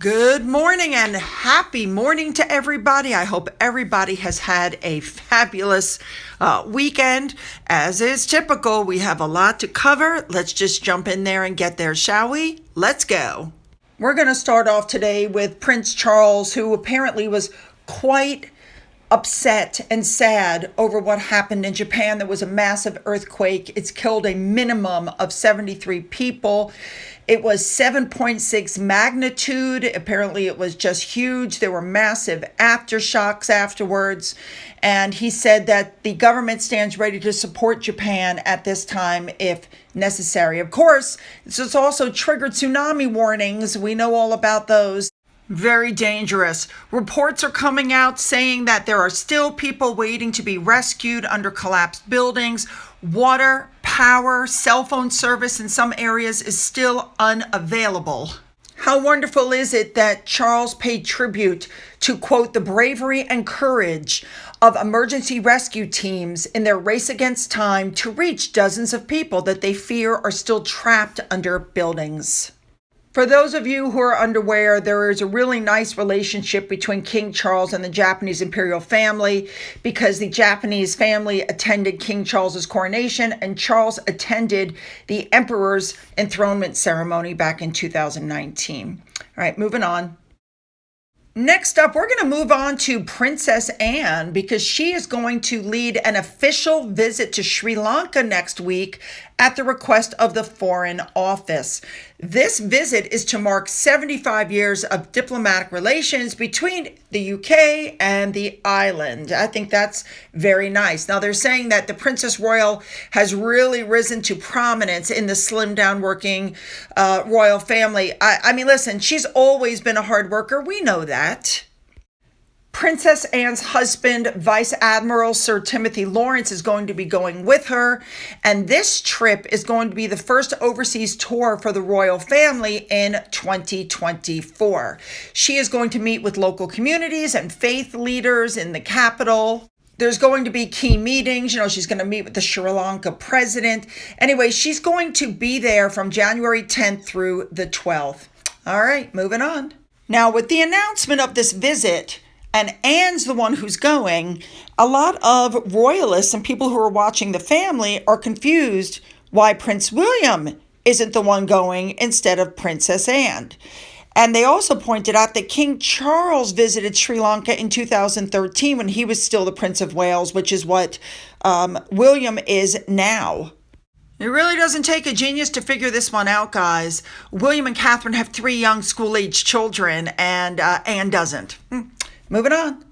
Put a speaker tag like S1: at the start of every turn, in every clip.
S1: Good morning and happy morning to everybody. I hope everybody has had a fabulous weekend. As is typical, we have a lot to cover. Let's just jump in there and get there, shall we? Let's go. We're going to start off today with Prince Charles, who apparently was quite upset and sad over what happened in Japan. There was a massive earthquake. It's killed a minimum of 73 people. It was 7.6 magnitude. Apparently it was just huge. There were massive aftershocks afterwards. And he said that the government stands ready to support Japan at this time if necessary. Of course, this has also triggered tsunami warnings. We know all about those. Very dangerous. Reports are coming out saying that there are still people waiting to be rescued under collapsed buildings. Water, power, cell phone service in some areas is still unavailable. How wonderful is it that Charles paid tribute to, quote, the bravery and courage of emergency rescue teams in their race against time to reach dozens of people that they fear are still trapped under buildings. For those of you who are unaware, there is a really nice relationship between King Charles and the Japanese imperial family because the Japanese family attended King Charles's coronation and Charles attended the emperor's enthronement ceremony back in 2019. All right, moving on. Next up, we're going to move on to Princess Anne because she is going to lead an official visit to Sri Lanka next week at the request of the Foreign Office. This visit is to mark 75 years of diplomatic relations between the UK and the island. I think that's very nice. Now, they're saying that the Princess Royal has really risen to prominence in the slim down working royal family. I mean, listen, she's always been a hard worker. We know that. Princess Anne's husband, Vice Admiral Sir Timothy Lawrence, is going to be going with her. And this trip is going to be the first overseas tour for the royal family in 2024. She is going to meet with local communities and faith leaders in the capital. There's going to be key meetings. She's going to meet with the Sri Lanka president. Anyway, she's going to be there from January 10th through the 12th. All right, moving on. Now, with the announcement of this visit, and Anne's the one who's going, a lot of royalists and people who are watching the family are confused why Prince William isn't the one going instead of Princess Anne. And they also pointed out that King Charles visited Sri Lanka in 2013 when he was still the Prince of Wales, which is what William is now. It really doesn't take a genius to figure this one out, guys. William and Catherine have 3 young school-age children, and Anne doesn't. Moving on.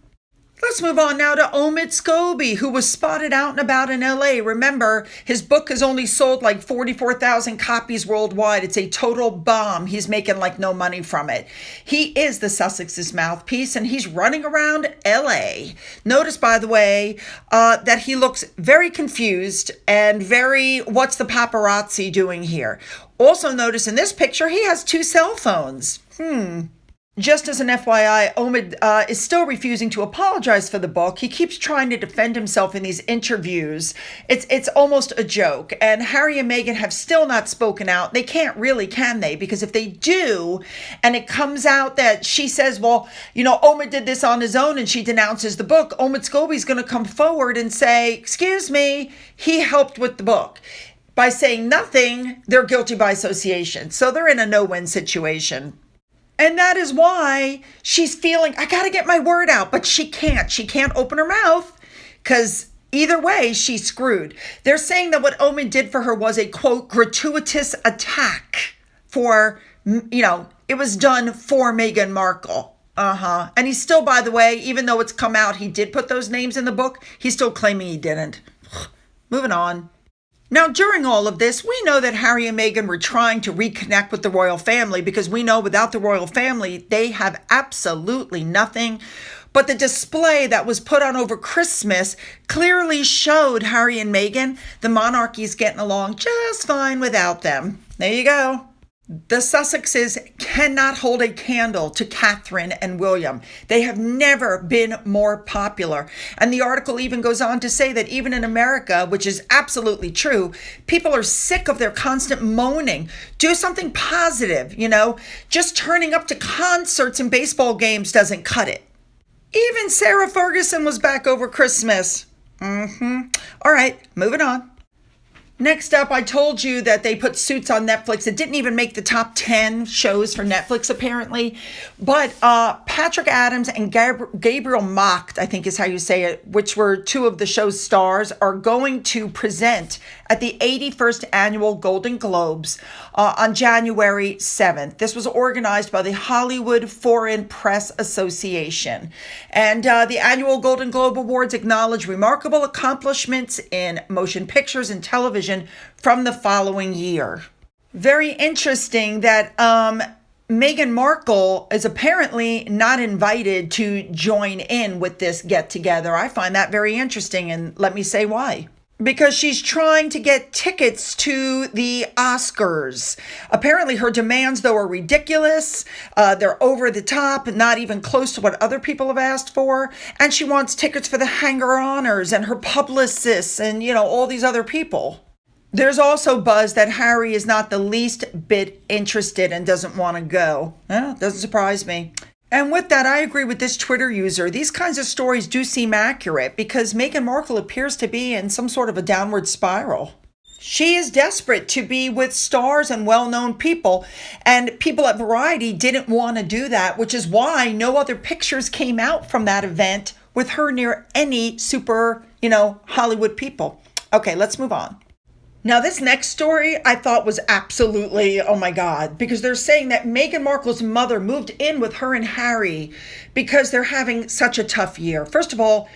S1: Let's move on now to Omid Scobie, who was spotted out and about in LA. Remember, his book has only sold like 44,000 copies worldwide. It's a total bomb. He's making like no money from it. He is the Sussexes mouthpiece, and he's running around LA. Notice, by the way, that he looks very confused and very, what's the paparazzi doing here? Also notice in this picture, he has 2 cell phones. Just as an FYI, Omid is still refusing to apologize for the book. He keeps trying to defend himself in these interviews. It's almost a joke. And Harry and Meghan have still not spoken out. They can't really, can they? Because if they do, and it comes out that she says, well, Omid did this on his own and she denounces the book, Omid Scobie's going to come forward and say, excuse me, he helped with the book. By saying nothing, they're guilty by association. So they're in a no-win situation. And that is why she's feeling, I got to get my word out, but she can't. She can't open her mouth because either way, she's screwed. They're saying that what Omid did for her was a, quote, gratuitous attack for, it was done for Meghan Markle. And he's still, by the way, even though it's come out, he did put those names in the book, he's still claiming he didn't. Moving on. Now, during all of this, we know that Harry and Meghan were trying to reconnect with the royal family because we know without the royal family, they have absolutely nothing. But the display that was put on over Christmas clearly showed Harry and Meghan the monarchy's getting along just fine without them. There you go. The Sussexes cannot hold a candle to Catherine and William. They have never been more popular. And the article even goes on to say that even in America, which is absolutely true, people are sick of their constant moaning. Do something positive, Just turning up to concerts and baseball games doesn't cut it. Even Sarah Ferguson was back over Christmas. All right, moving on. Next up, I told you that they put Suits on Netflix. It didn't even make the top 10 shows for Netflix, apparently. But Patrick Adams and Gabriel Macht, I think is how you say it, which were two of the show's stars, are going to present at the 81st Annual Golden Globes on January 7th. This was organized by the Hollywood Foreign Press Association. And the annual Golden Globe Awards acknowledge remarkable accomplishments in motion pictures and television from the following year. Very interesting that Meghan Markle is apparently not invited to join in with this get-together. I find that very interesting, and let me say why. Because she's trying to get tickets to the Oscars. Apparently her demands, though, are ridiculous. They're over the top, not even close to what other people have asked for. And she wants tickets for the hanger-oners and her publicists and, all these other people. There's also buzz that Harry is not the least bit interested and doesn't want to go. Doesn't surprise me. And with that, I agree with this Twitter user. These kinds of stories do seem accurate because Meghan Markle appears to be in some sort of a downward spiral. She is desperate to be with stars and well-known people, and people at Variety didn't want to do that, which is why no other pictures came out from that event with her near any super, Hollywood people. Okay, let's move on. Now, this next story I thought was absolutely, oh my God, because they're saying that Meghan Markle's mother moved in with her and Harry because they're having such a tough year. First of all,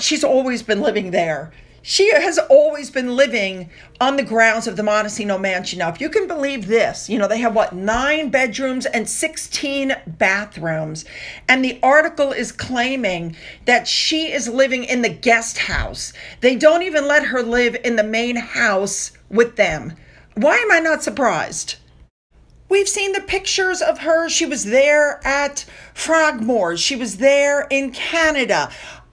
S1: she's always been living there. She has always been living on the grounds of the Montesino Mansion. Now, if you can believe this, they have 9 bedrooms and 16 bathrooms. And the article is claiming that she is living in the guest house. They don't even let her live in the main house with them. Why am I not surprised? We've seen the pictures of her. She was there at Frogmore's. She was there in Canada.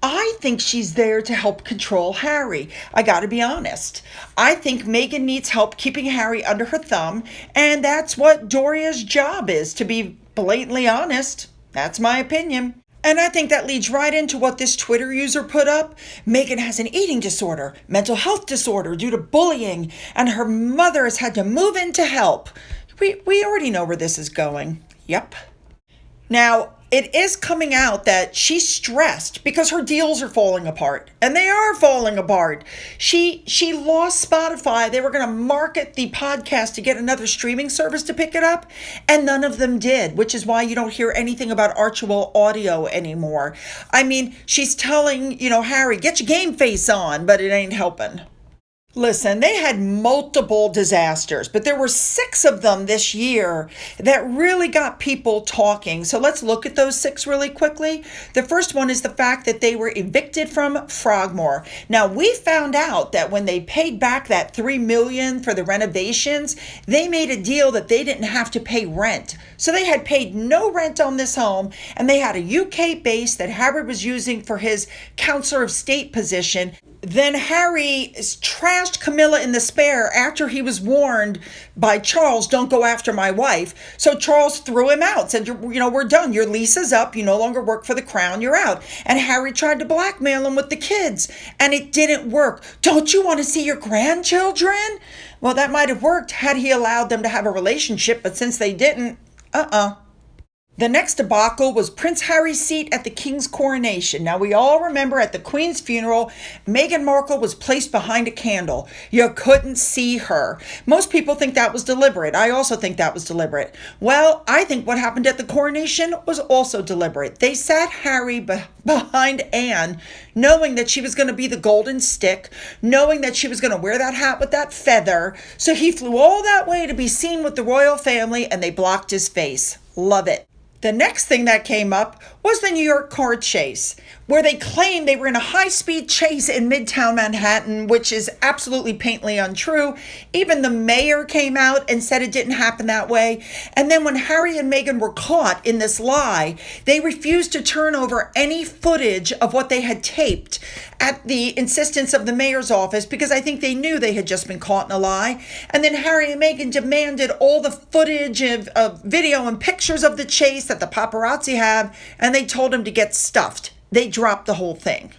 S1: I think she's there to help control Harry. I got to be honest. I think Meghan needs help keeping Harry under her thumb, and that's what Doria's job is, to be blatantly honest. That's my opinion. And I think that leads right into what this Twitter user put up. Meghan has an eating disorder, mental health disorder due to bullying, and her mother has had to move in to help. We already know where this is going. Yep. Now, it is coming out that she's stressed because her deals are falling apart, and they are falling apart. She lost Spotify. They were going to market the podcast to get another streaming service to pick it up, and none of them did, which is why you don't hear anything about Archewell Audio anymore. I mean, she's telling, Harry, get your game face on, but it ain't helping. Listen, they had multiple disasters, but there were 6 of them this year that really got people talking. So let's look at those 6 really quickly. The first one is the fact that they were evicted from Frogmore. Now, we found out that when they paid back that $3 million for the renovations, they made a deal that they didn't have to pay rent. So they had paid no rent on this home, and they had a UK base that Harry was using for his Counselor of State position. Then Harry trashed Camilla in the Spare after he was warned by Charles, don't go after my wife. So Charles threw him out, said, we're done. Your lease is up. You no longer work for the Crown. You're out. And Harry tried to blackmail him with the kids, and it didn't work. Don't you want to see your grandchildren? Well, that might have worked had he allowed them to have a relationship, but since they didn't, The next debacle was Prince Harry's seat at the King's coronation. Now, we all remember at the Queen's funeral, Meghan Markle was placed behind a candle. You couldn't see her. Most people think that was deliberate. I also think that was deliberate. Well, I think what happened at the coronation was also deliberate. They sat Harry behind Anne, knowing that she was going to be the golden stick, knowing that she was going to wear that hat with that feather. So he flew all that way to be seen with the royal family, and they blocked his face. Love it. The next thing that came up was the New York car chase, where they claimed they were in a high-speed chase in Midtown Manhattan, which is absolutely patently untrue. Even the mayor came out and said it didn't happen that way. And then when Harry and Meghan were caught in this lie, they refused to turn over any footage of what they had taped at the insistence of the mayor's office, because I think they knew they had just been caught in a lie. And then Harry and Meghan demanded all the footage of video and pictures of the chase that the paparazzi have, and they told him to get stuffed. They dropped the whole thing.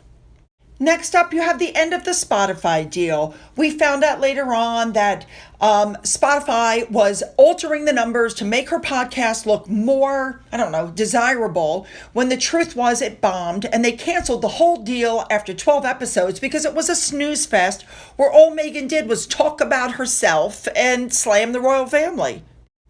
S1: Next up, you have the end of the Spotify deal. We found out later on that Spotify was altering the numbers to make her podcast look more, desirable, when the truth was it bombed, and they canceled the whole deal after 12 episodes because it was a snooze fest where all Meghan did was talk about herself and slam the royal family.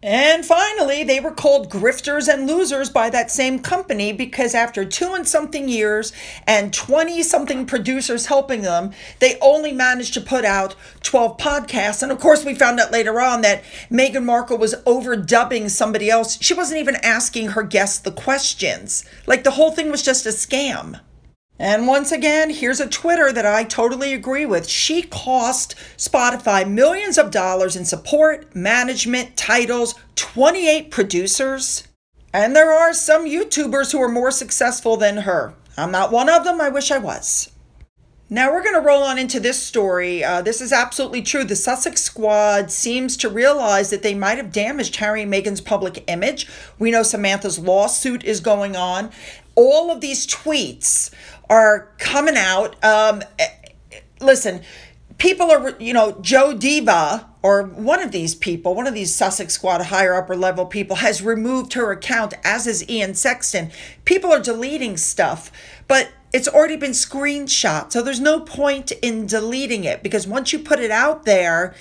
S1: And finally, they were called grifters and losers by that same company because after 2 and something years and 20 something producers helping them, they only managed to put out 12 podcasts. And of course, we found out later on that Meghan Markle was overdubbing somebody else. She wasn't even asking her guests the questions. Like, the whole thing was just a scam. And once again, here's a Twitter that I totally agree with. She cost Spotify millions of dollars in support, management, titles, 28 producers. And there are some YouTubers who are more successful than her. I'm not one of them. I wish I was. Now we're going to roll on into this story. This is absolutely true. The Sussex Squad seems to realize that they might have damaged Harry and Meghan's public image. We know Samantha's lawsuit is going on. All of these tweets are coming out. Listen, people are, Joe Diva, or one of these people, one of these Sussex Squad higher upper level people has removed her account, as is Ian Sexton. People are deleting stuff, but it's already been screenshot. So there's no point in deleting it because once you put it out there,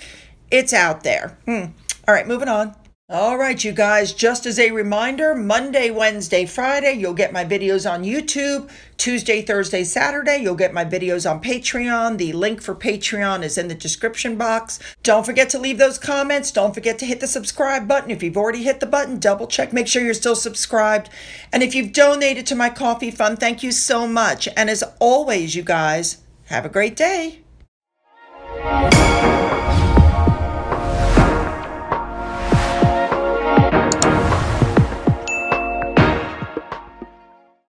S1: it's out there. All right, moving on. All right, you guys, just as a reminder, Monday, Wednesday, Friday, you'll get my videos on YouTube. Tuesday, Thursday, Saturday, you'll get my videos on Patreon. The link for Patreon is in the description box. Don't forget to leave those comments. Don't forget to hit the subscribe button. If you've already hit the button, double check. Make sure you're still subscribed. And if you've donated to my coffee fund, thank you so much. And as always, you guys, have a great day.